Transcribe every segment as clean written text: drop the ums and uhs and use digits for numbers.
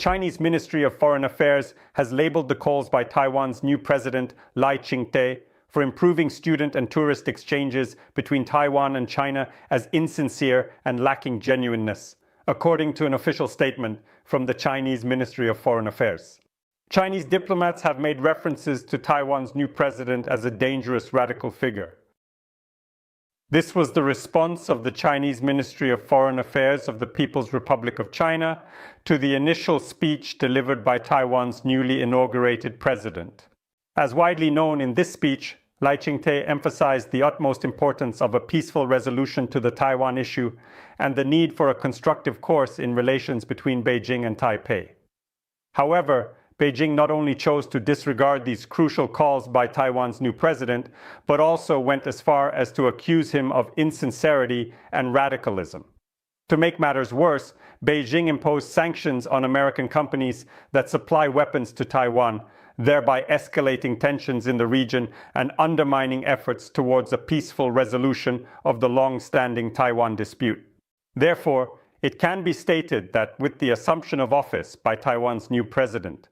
Chinese Ministry of Foreign Affairs has labeled the calls by Taiwan's new president, Lai Ching-te, for improving student and tourist exchanges between Taiwan and China as insincere and lacking genuineness, according to an official statement from the Chinese Ministry of Foreign Affairs. Chinese diplomats have made references to Taiwan's new president as a dangerous radical figure. This was the response of the Chinese Ministry of Foreign Affairs of the People's Republic of China to the initial speech delivered by Taiwan's newly inaugurated president. As widely known, in this speech, Lai Ching-te emphasized the utmost importance of a peaceful resolution to the Taiwan issue and the need for a constructive course in relations between Beijing and Taipei. However, Beijing not only chose to disregard these crucial calls by Taiwan's new president, but also went as far as to accuse him of insincerity and radicalism. To make matters worse, Beijing imposed sanctions on American companies that supply weapons to Taiwan, thereby escalating tensions in the region and undermining efforts towards a peaceful resolution of the long-standing Taiwan dispute. Therefore, it can be stated that with the assumption of office by Taiwan's new president,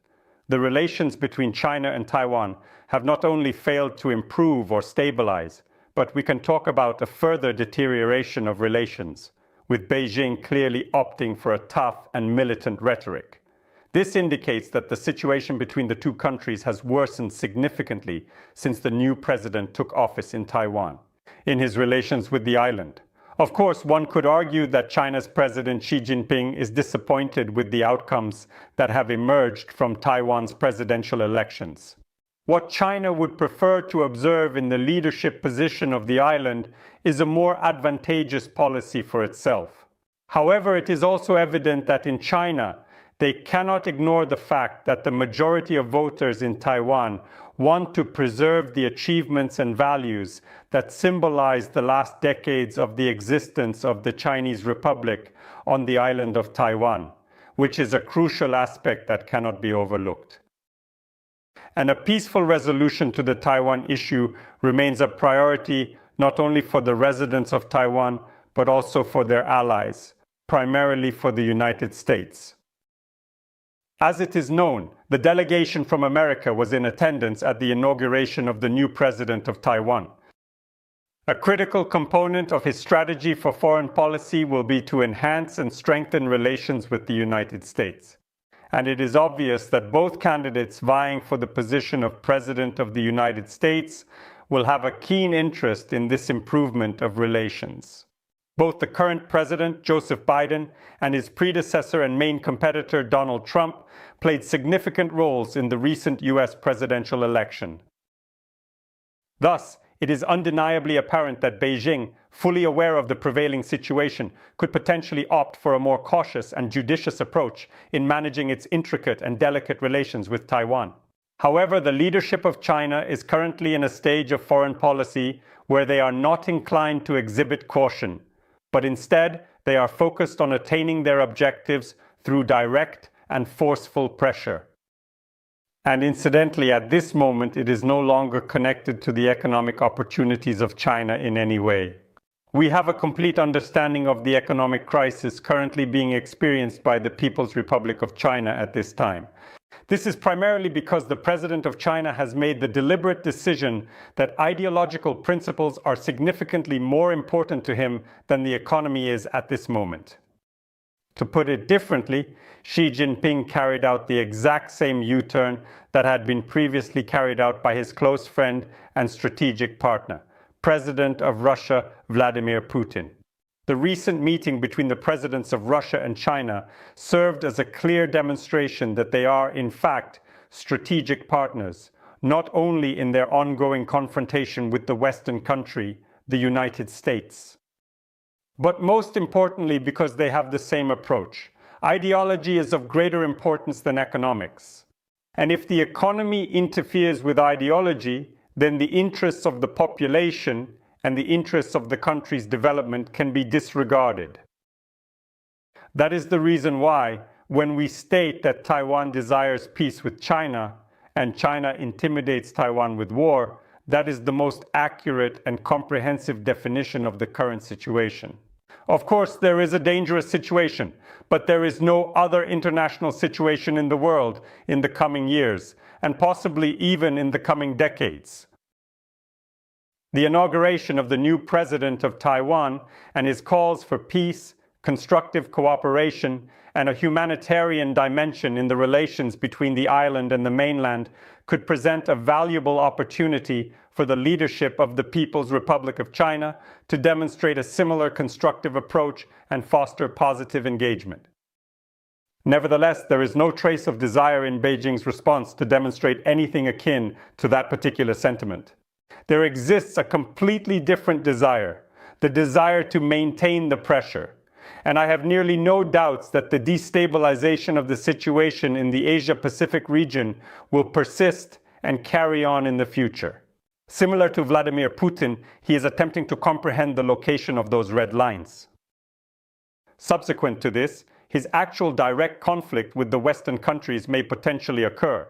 the relations between China and Taiwan have not only failed to improve or stabilize, but we can talk about a further deterioration of relations, with Beijing clearly opting for a tough and militant rhetoric. This indicates that the situation between the two countries has worsened significantly since the new president took office in Taiwan, in his relations with the island. Of course, one could argue that China's President Xi Jinping is disappointed with the outcomes that have emerged from Taiwan's presidential elections. What China would prefer to observe in the leadership position of the island is a more advantageous policy for itself. However, it is also evident that in China, they cannot ignore the fact that the majority of voters in Taiwan want to preserve the achievements and values that symbolize the last decades of the existence of the Chinese Republic on the island of Taiwan, which is a crucial aspect that cannot be overlooked. And a peaceful resolution to the Taiwan issue remains a priority not only for the residents of Taiwan, but also for their allies, primarily for the United States. As it is known, the delegation from America was in attendance at the inauguration of the new president of Taiwan. A critical component of his strategy for foreign policy will be to enhance and strengthen relations with the United States. And it is obvious that both candidates vying for the position of President of the United States will have a keen interest in this improvement of relations. Both the current president, Joseph Biden, and his predecessor and main competitor, Donald Trump, played significant roles in the recent US presidential election. Thus, it is undeniably apparent that Beijing, fully aware of the prevailing situation, could potentially opt for a more cautious and judicious approach in managing its intricate and delicate relations with Taiwan. However, the leadership of China is currently in a stage of foreign policy where they are not inclined to exhibit caution, but instead they are focused on attaining their objectives through direct and forceful pressure. And incidentally, at this moment, it is no longer connected to the economic opportunities of China in any way. We have a complete understanding of the economic crisis currently being experienced by the People's Republic of China at this time. This is primarily because the President of China has made the deliberate decision that ideological principles are significantly more important to him than the economy is at this moment. To put it differently, Xi Jinping carried out the exact same U-turn that had been previously carried out by his close friend and strategic partner, President of Russia, Vladimir Putin. The recent meeting between the presidents of Russia and China served as a clear demonstration that they are, in fact, strategic partners, not only in their ongoing confrontation with the Western country, the United States, but most importantly because they have the same approach. Ideology is of greater importance than economics. And if the economy interferes with ideology, then the interests of the population and the interests of the country's development can be disregarded. That is the reason why, when we state that Taiwan desires peace with China, and China intimidates Taiwan with war, that is the most accurate and comprehensive definition of the current situation. Of course, there is a dangerous situation, but there is no other international situation in the world in the coming years, and possibly even in the coming decades. The inauguration of the new president of Taiwan and his calls for peace, constructive cooperation, and a humanitarian dimension in the relations between the island and the mainland could present a valuable opportunity for the leadership of the People's Republic of China to demonstrate a similar constructive approach and foster positive engagement. Nevertheless, there is no trace of desire in Beijing's response to demonstrate anything akin to that particular sentiment. There exists a completely different desire, the desire to maintain the pressure. And I have nearly no doubts that the destabilization of the situation in the Asia-Pacific region will persist and carry on in the future. Similar to Vladimir Putin, he is attempting to comprehend the location of those red lines. Subsequent to this, his actual direct conflict with the Western countries may potentially occur.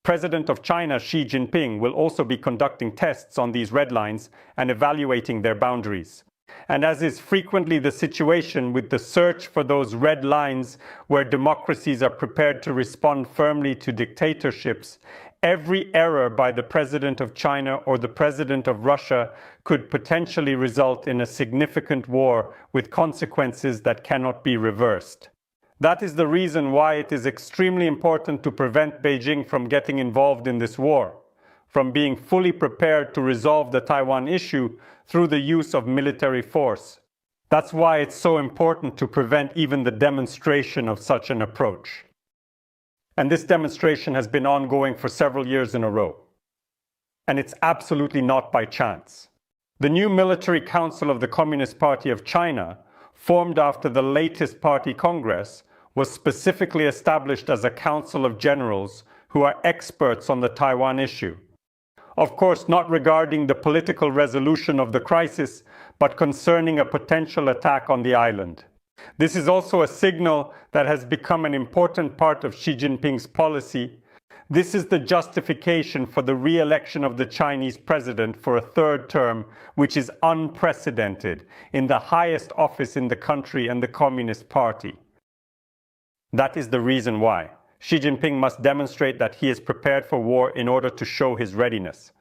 President of China Xi Jinping will also be conducting tests on these red lines and evaluating their boundaries. And as is frequently the situation with the search for those red lines where democracies are prepared to respond firmly to dictatorships, every error by the president of China or the president of Russia could potentially result in a significant war with consequences that cannot be reversed. That is the reason why it is extremely important to prevent Beijing from getting involved in this war, from being fully prepared to resolve the Taiwan issue through the use of military force. That's why it's so important to prevent even the demonstration of such an approach. And this demonstration has been ongoing for several years in a row. And it's absolutely not by chance. The new military council of the Communist Party of China, formed after the latest party congress, was specifically established as a council of generals who are experts on the Taiwan issue. Of course, not regarding the political resolution of the crisis, but concerning a potential attack on the island. This is also a signal that has become an important part of Xi Jinping's policy. This is the justification for the re-election of the Chinese president for a third term, which is unprecedented in the highest office in the country and the Communist Party. That is the reason why Xi Jinping must demonstrate that he is prepared for war in order to show his readiness.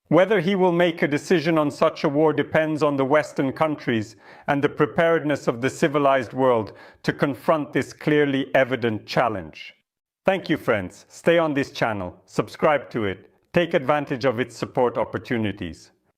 Whether he will make a decision on such a war depends on the Western countries and the preparedness of the civilized world to confront this clearly evident challenge. Thank you, friends. Stay on this channel, subscribe to it, take advantage of its support opportunities.